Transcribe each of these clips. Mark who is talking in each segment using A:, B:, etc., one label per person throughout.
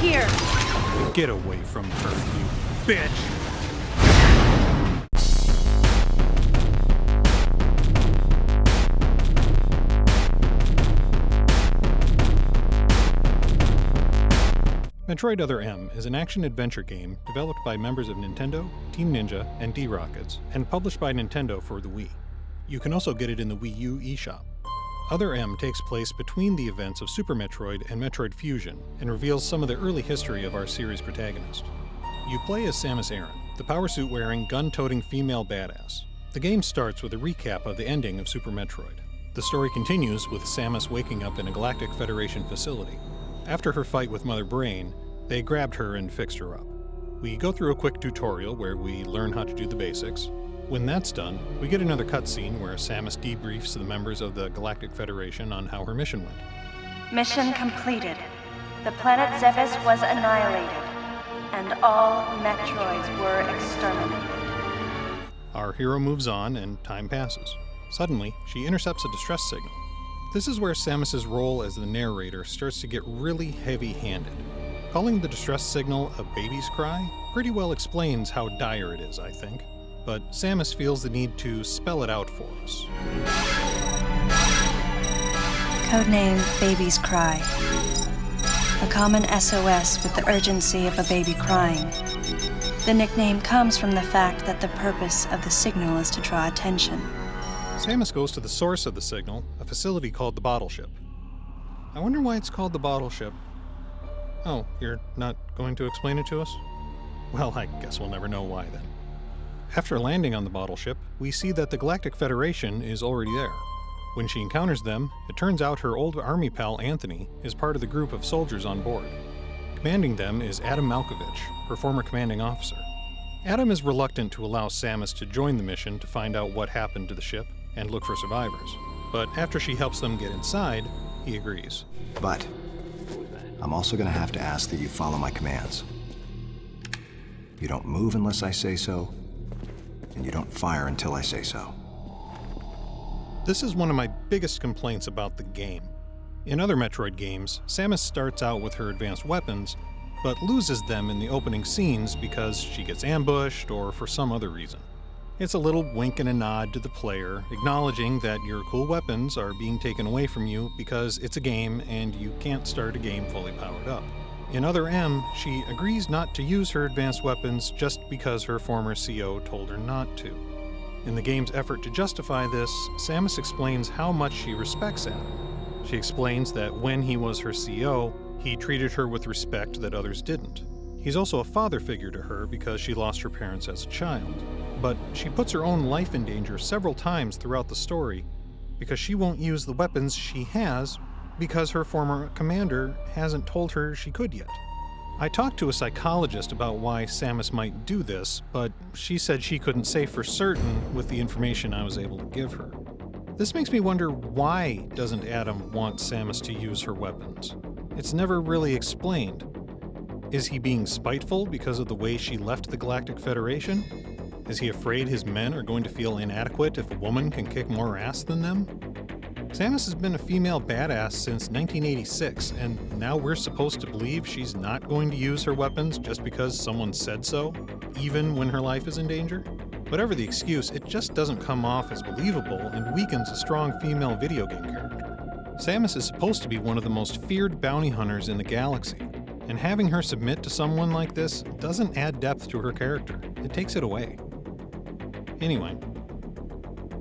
A: here!
B: Get away from her, you bitch! Metroid Other M is an action-adventure game developed by members of Nintendo, Team Ninja, and D-Rockets, and published by Nintendo for the Wii. You can also get it in the Wii U eShop. Other M takes place between the events of Super Metroid and Metroid Fusion, and reveals some of the early history of our series protagonist. You play as Samus Aran, the power-suit-wearing, gun-toting female badass. The game starts with a recap of the ending of Super Metroid. The story continues with Samus waking up in a Galactic Federation facility. After her fight with Mother Brain, they grabbed her and fixed her up. We go through a quick tutorial where we learn how to do the basics. When that's done, we get another cutscene where Samus debriefs the members of the Galactic Federation on how her mission went.
C: Mission completed. The planet Zebes was annihilated, and all Metroids were exterminated.
B: Our hero moves on, and time passes. Suddenly, she intercepts a distress signal. This is where Samus's role as the narrator starts to get really heavy-handed. Calling the distress signal a baby's cry pretty well explains how dire it is, I think. But Samus feels the need to spell it out for us.
C: Codename Baby's Cry. A common SOS with the urgency of a baby crying. The nickname comes from the fact that the purpose of the signal is to draw attention.
B: Samus goes to the source of the signal, a facility called the Bottle Ship. I wonder why it's called the Bottle Ship. Oh, you're not going to explain it to us? Well, I guess we'll never know why then. After landing on the Bottle Ship, we see that the Galactic Federation is already there. When she encounters them, it turns out her old army pal Anthony is part of the group of soldiers on board. Commanding them is Adam Malkovich, her former commanding officer. Adam is reluctant to allow Samus to join the mission to find out what happened to the ship and look for survivors. But after she helps them get inside, he agrees.
D: But I'm also going to have to ask that you follow my commands. You don't move unless I say so, and you don't fire until I say so.
B: This is one of my biggest complaints about the game. In other Metroid games, Samus starts out with her advanced weapons, but loses them in the opening scenes because she gets ambushed or for some other reason. It's a little wink and a nod to the player, acknowledging that your cool weapons are being taken away from you because it's a game and you can't start a game fully powered up. In Other M, she agrees not to use her advanced weapons just because her former CO told her not to. In the game's effort to justify this, Samus explains how much she respects Adam. She explains that when he was her CO, he treated her with respect that others didn't. He's also a father figure to her because she lost her parents as a child. But she puts her own life in danger several times throughout the story because she won't use the weapons she has because her former commander hasn't told her she could yet. I talked to a psychologist about why Samus might do this, but she said she couldn't say for certain with the information I was able to give her. This makes me wonder, why doesn't Adam want Samus to use her weapons? It's never really explained. Is he being spiteful because of the way she left the Galactic Federation? Is he afraid his men are going to feel inadequate if a woman can kick more ass than them? Samus has been a female badass since 1986, and now we're supposed to believe she's not going to use her weapons just because someone said so, even when her life is in danger? Whatever the excuse, it just doesn't come off as believable and weakens a strong female video game character. Samus is supposed to be one of the most feared bounty hunters in the galaxy, and having her submit to someone like this doesn't add depth to her character. It takes it away. Anyway,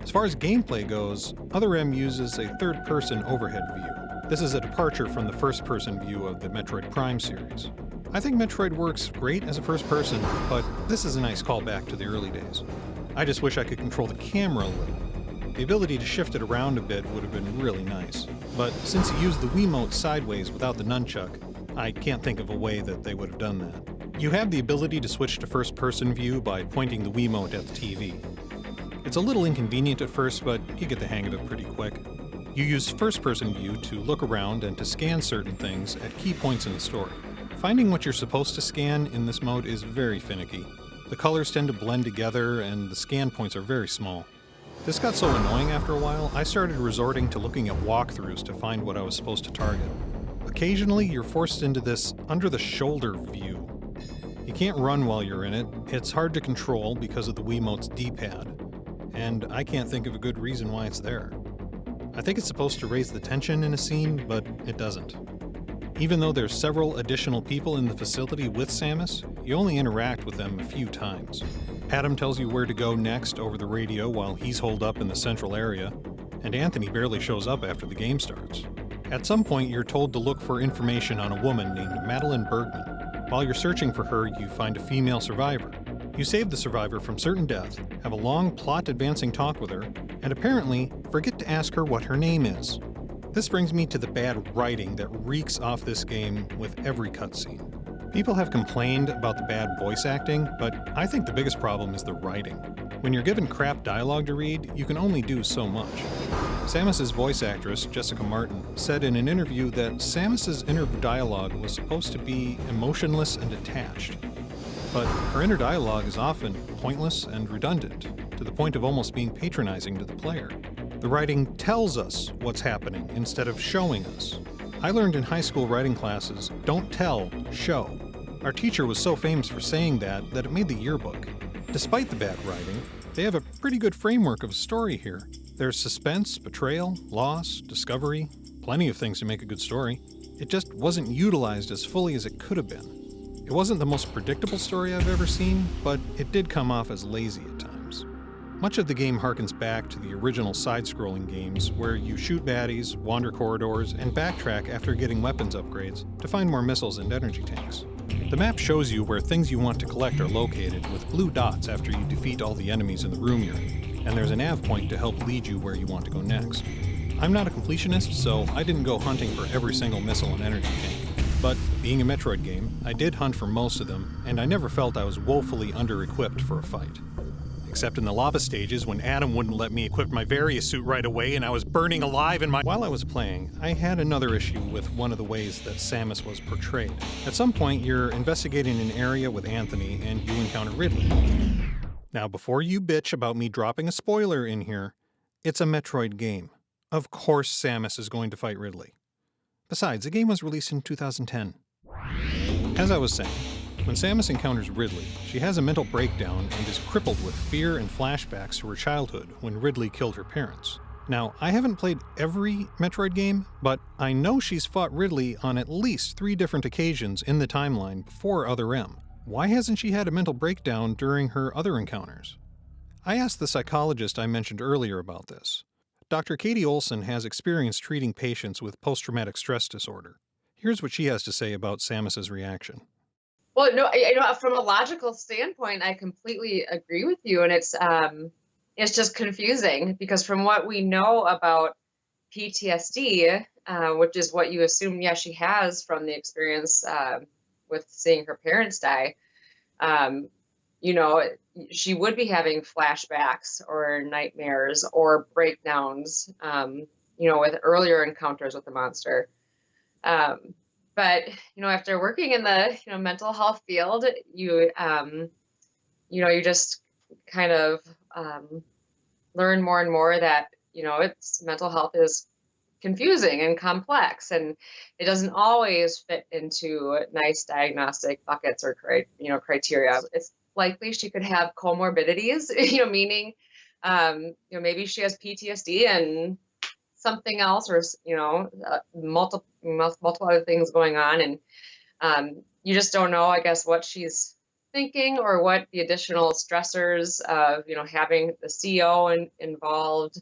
B: as far as gameplay goes, Other M uses a third-person overhead view. This is a departure from the first-person view of the Metroid Prime series. I think Metroid works great as a first-person, but this is a nice callback to the early days. I just wish I could control the camera a little. The ability to shift it around a bit would have been really nice, but since you use the Wiimote sideways without the nunchuck, I can't think of a way that they would have done that. You have the ability to switch to first-person view by pointing the Wiimote at the TV. It's a little inconvenient at first, but you get the hang of it pretty quick. You use first-person view to look around and to scan certain things at key points in the story. Finding what you're supposed to scan in this mode is very finicky. The colors tend to blend together and the scan points are very small. This got so annoying after a while, I started resorting to looking at walkthroughs to find what I was supposed to target. occasionally you're forced into this under-the-shoulder view. You can't run while you're in it, it's hard to control because of the Wiimote's D-pad, and I can't think of a good reason why it's there. I think it's supposed to raise the tension in a scene, but it doesn't. Even though there's several additional people in the facility with Samus, you only interact with them a few times. Adam tells you where to go next over the radio while he's holed up in the central area, and Anthony barely shows up after the game starts. At some point, you're told to look for information on a woman named Madeline Bergman. While you're searching for her, you find a female survivor. You save the survivor from certain death, have a long plot-advancing talk with her, and apparently forget to ask her what her name is. This brings me to the bad writing that reeks off this game with every cutscene. People have complained about the bad voice acting, but I think the biggest problem is the writing. When you're given crap dialogue to read, you can only do so much. Samus's voice actress, Jessica Martin, said in an interview that Samus's inner dialogue was supposed to be emotionless and detached. But her inner dialogue is often pointless and redundant, to the point of almost being patronizing to the player. The writing tells us what's happening instead of showing us. I learned in high school writing classes, don't tell, show. Our teacher was so famous for saying that it made the yearbook. Despite the bad writing, they have a pretty good framework of a story here. There's suspense, betrayal, loss, discovery, plenty of things to make a good story. It just wasn't utilized as fully as it could have been. It wasn't the most predictable story I've ever seen, but it did come off as lazy at times. Much of the game harkens back to the original side-scrolling games where you shoot baddies, wander corridors, and backtrack after getting weapons upgrades to find more missiles and energy tanks. The map shows you where things you want to collect are located with blue dots after you defeat all the enemies in the room you're in, and there's a nav point to help lead you where you want to go next. I'm not a completionist, so I didn't go hunting for every single missile and energy tank. But being a Metroid game, I did hunt for most of them, and I never felt I was woefully under-equipped for a fight. Except in the lava stages when Adam wouldn't let me equip my Various suit right away and I was burning alive in my... While I was playing, I had another issue with one of the ways that Samus was portrayed. At some point, you're investigating an area with Anthony and you encounter Ridley. Now, before you bitch about me dropping a spoiler in here, it's a Metroid game. Of course Samus is going to fight Ridley. Besides, the game was released in 2010. As I was saying, when Samus encounters Ridley, she has a mental breakdown and is crippled with fear and flashbacks to her childhood when Ridley killed her parents. Now, I haven't played every Metroid game, but I know she's fought Ridley on at least 3 different occasions in the timeline before Other M. Why hasn't she had a mental breakdown during her other encounters? I asked the psychologist I mentioned earlier about this. Dr. Katie Olson has experience treating patients with post-traumatic stress disorder. Here's what she has to say about Samus's reaction.
A: Well, no, from a logical standpoint, I completely agree with you, and it's just confusing because from what we know about PTSD, which is what you assume, yeah, she has from the experience with seeing her parents die, she would be having flashbacks or nightmares or breakdowns, with earlier encounters with the monster. But, after working in the, mental health field, you just kind of learn more and more that, mental health is confusing and complex, and it doesn't always fit into nice diagnostic buckets or, criteria. It's likely she could have comorbidities, meaning, maybe she has PTSD and something else, or multiple other things going on, and you just don't know, I guess, what she's thinking or what the additional stressors of having the CO involved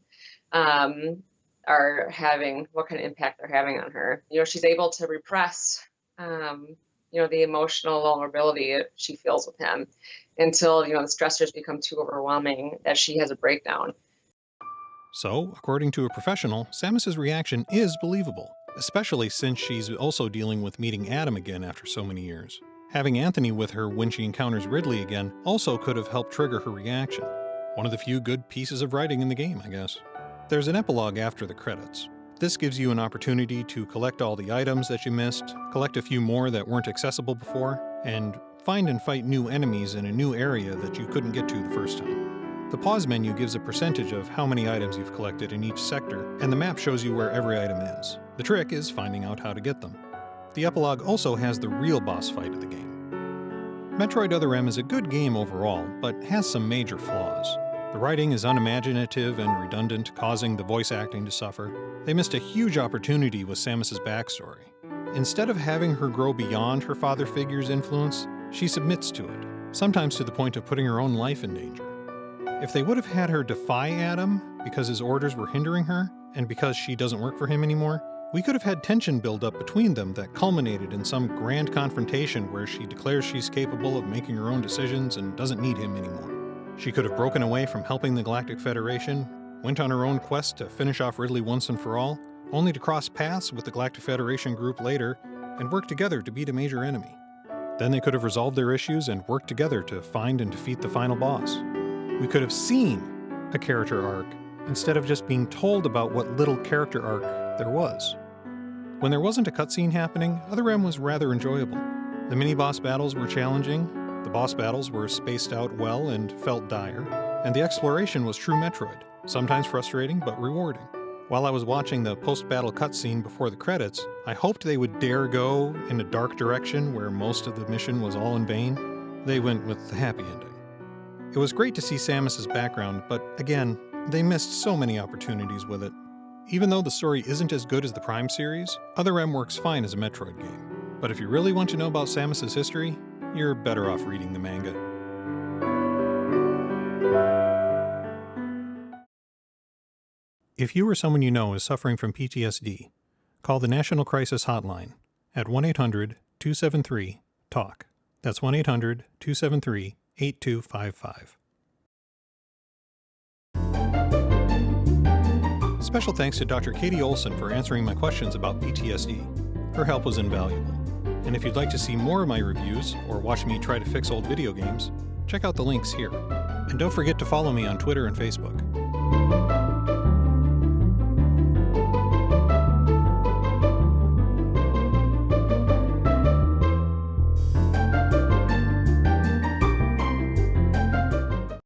A: are having, what kind of impact they're having on her. She's able to repress the emotional vulnerability she feels with him until the stressors become too overwhelming that she has a breakdown.
B: So, according to a professional, Samus's reaction is believable, especially since she's also dealing with meeting Adam again after so many years. Having Anthony with her when she encounters Ridley again also could have helped trigger her reaction. One of the few good pieces of writing in the game, I guess. There's an epilogue after the credits. This gives you an opportunity to collect all the items that you missed, collect a few more that weren't accessible before, and find and fight new enemies in a new area that you couldn't get to the first time. The pause menu gives a percentage of how many items you've collected in each sector, and the map shows you where every item is. The trick is finding out how to get them. the epilogue also has the real boss fight of the game. Metroid Other M is a good game overall, but has some major flaws. The writing is unimaginative and redundant, causing the voice acting to suffer. They missed a huge opportunity with Samus's backstory. Instead of having her grow beyond her father figure's influence, she submits to it, sometimes to the point of putting her own life in danger. If they would have had her defy Adam because his orders were hindering her, and because she doesn't work for him anymore, we could have had tension build up between them that culminated in some grand confrontation where she declares she's capable of making her own decisions and doesn't need him anymore. She could have broken away from helping the Galactic Federation, went on her own quest to finish off Ridley once and for all, only to cross paths with the Galactic Federation group later and work together to beat a major enemy. Then they could have resolved their issues and worked together to find and defeat the final boss. We could have seen a character arc instead of just being told about what little character arc there was. When there wasn't a cutscene happening, Other M was rather enjoyable. The mini-boss battles were challenging, the boss battles were spaced out well and felt dire, and the exploration was true Metroid, sometimes frustrating but rewarding. While I was watching the post-battle cutscene before the credits, I hoped they would dare go in a dark direction where most of the mission was all in vain. They went with the happy ending. It was great to see Samus's background, but again, they missed so many opportunities with it. Even though the story isn't as good as the Prime series, Other M works fine as a Metroid game. But if you really want to know about Samus's history, you're better off reading the manga. If you or someone you know is suffering from PTSD, call the National Crisis Hotline at 1-800-273-TALK. That's 1-800-273-8255. Special thanks to Dr. Katie Olson for answering my questions about PTSD. Her help was invaluable. And if you'd like to see more of my reviews or watch me try to fix old video games, check out the links here. And don't forget to follow me on Twitter and Facebook.